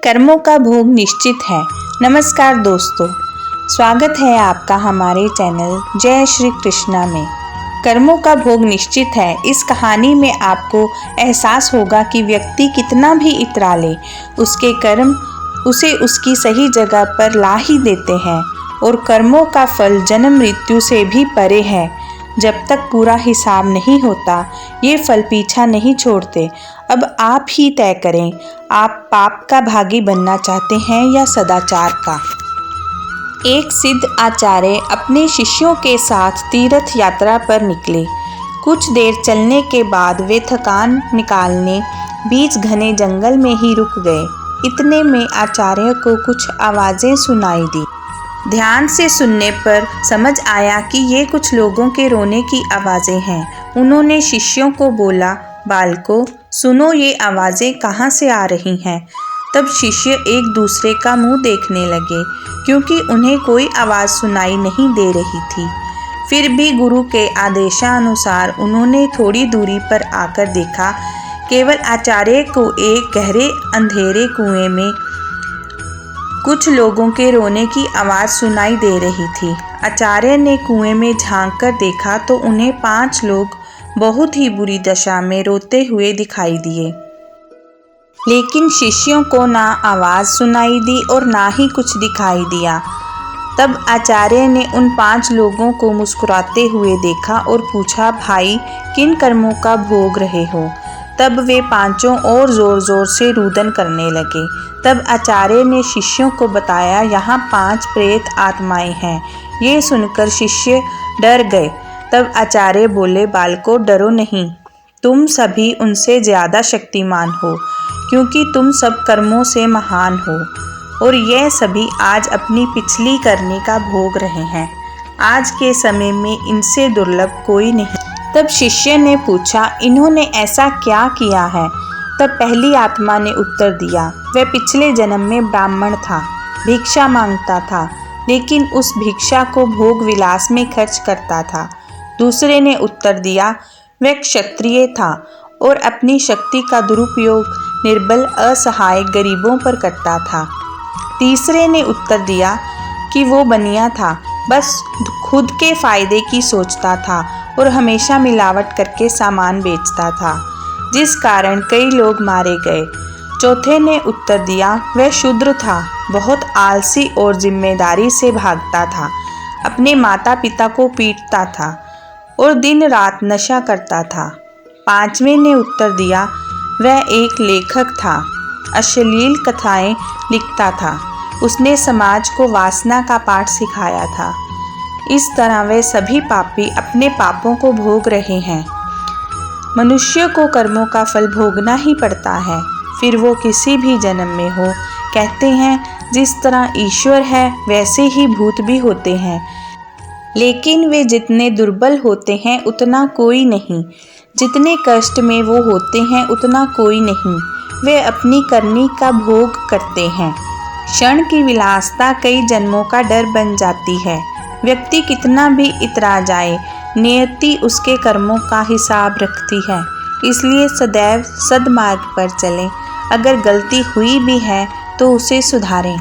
कर्मों का भोग निश्चित है। नमस्कार दोस्तों, स्वागत है आपका हमारे चैनल जय श्री कृष्णा में। कर्मों का भोग निश्चित है। इस कहानी में आपको एहसास होगा कि व्यक्ति कितना भी इतरा ले, उसके कर्म उसे उसकी सही जगह पर ला ही देते हैं और कर्मों का फल जन्म मृत्यु से भी परे है। जब तक पूरा हिसाब नहीं होता, ये फल पीछा नहीं छोड़ते। अब आप ही तय करें, आप पाप का भागी बनना चाहते हैं या सदाचार का। एक सिद्ध आचार्य अपने शिष्यों के साथ तीर्थ यात्रा पर निकले। कुछ देर चलने के बाद वे थकान निकालने बीच घने जंगल में ही रुक गए। इतने में आचार्य को कुछ आवाज़ें सुनाई दी। ध्यान से सुनने पर समझ आया कि ये कुछ लोगों के रोने की आवाज़ें हैं। उन्होंने शिष्यों को बोला, बालकों सुनो, ये आवाज़ें कहाँ से आ रही हैं। तब शिष्य एक दूसरे का मुंह देखने लगे, क्योंकि उन्हें कोई आवाज़ सुनाई नहीं दे रही थी। फिर भी गुरु के आदेशानुसार उन्होंने थोड़ी दूरी पर आकर देखा। केवल आचार्य को एक गहरे अंधेरे कुएं में कुछ लोगों के रोने की आवाज़ सुनाई दे रही थी। आचार्य ने कुएं में झांक कर देखा तो उन्हें 5 लोग बहुत ही बुरी दशा में रोते हुए दिखाई दिए। लेकिन शिष्यों को ना आवाज़ सुनाई दी और ना ही कुछ दिखाई दिया। तब आचार्य ने उन 5 लोगों को मुस्कुराते हुए देखा और पूछा, भाई किन कर्मों का भोग रहे हो। तब वे 5 और ज़ोर ज़ोर से रुदन करने लगे। तब आचार्य ने शिष्यों को बताया, यहाँ 5 प्रेत आत्माएं हैं। ये सुनकर शिष्य डर गए। तब आचार्य बोले, बालकों डरो नहीं, तुम सभी उनसे ज़्यादा शक्तिमान हो, क्योंकि तुम सब कर्मों से महान हो और ये सभी आज अपनी पिछली करनी का भोग रहे हैं। आज के समय में इनसे दुर्लभ कोई नहीं। तब शिष्य ने पूछा, इन्होंने ऐसा क्या किया है। तब पहली आत्मा ने उत्तर दिया, वह पिछले जन्म में ब्राह्मण था, भिक्षा मांगता था, लेकिन उस भिक्षा को भोग विलास में खर्च करता था। दूसरे ने उत्तर दिया, वह क्षत्रिय था और अपनी शक्ति का दुरुपयोग निर्बल असहाय गरीबों पर करता था। तीसरे ने उत्तर दिया कि वो बनिया था, बस खुद के फायदे की सोचता था और हमेशा मिलावट करके सामान बेचता था, जिस कारण कई लोग मारे गए। चौथे ने उत्तर दिया, वह शूद्र था, बहुत आलसी और जिम्मेदारी से भागता था, अपने माता पिता को पीटता था और दिन रात नशा करता था। 5वें ने उत्तर दिया, वह एक लेखक था, अश्लील कथाएं लिखता था, उसने समाज को वासना का पाठ सिखाया था। इस तरह वे सभी पापी अपने पापों को भोग रहे हैं। मनुष्य को कर्मों का फल भोगना ही पड़ता है, फिर वो किसी भी जन्म में हो। कहते हैं जिस तरह ईश्वर है वैसे ही भूत भी होते हैं, लेकिन वे जितने दुर्बल होते हैं उतना कोई नहीं, जितने कष्ट में वो होते हैं उतना कोई नहीं। वे अपनी करनी का भोग करते हैं। क्षण की विलासता कई जन्मों का डर बन जाती है। व्यक्ति कितना भी इतरा जाए, नियति उसके कर्मों का हिसाब रखती है। इसलिए सदैव सद्मार्ग पर चलें। अगर गलती हुई भी है तो उसे सुधारें।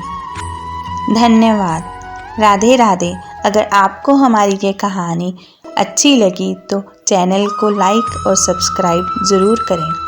धन्यवाद। राधे राधे। अगर आपको हमारी ये कहानी अच्छी लगी तो चैनल को लाइक और सब्सक्राइब ज़रूर करें।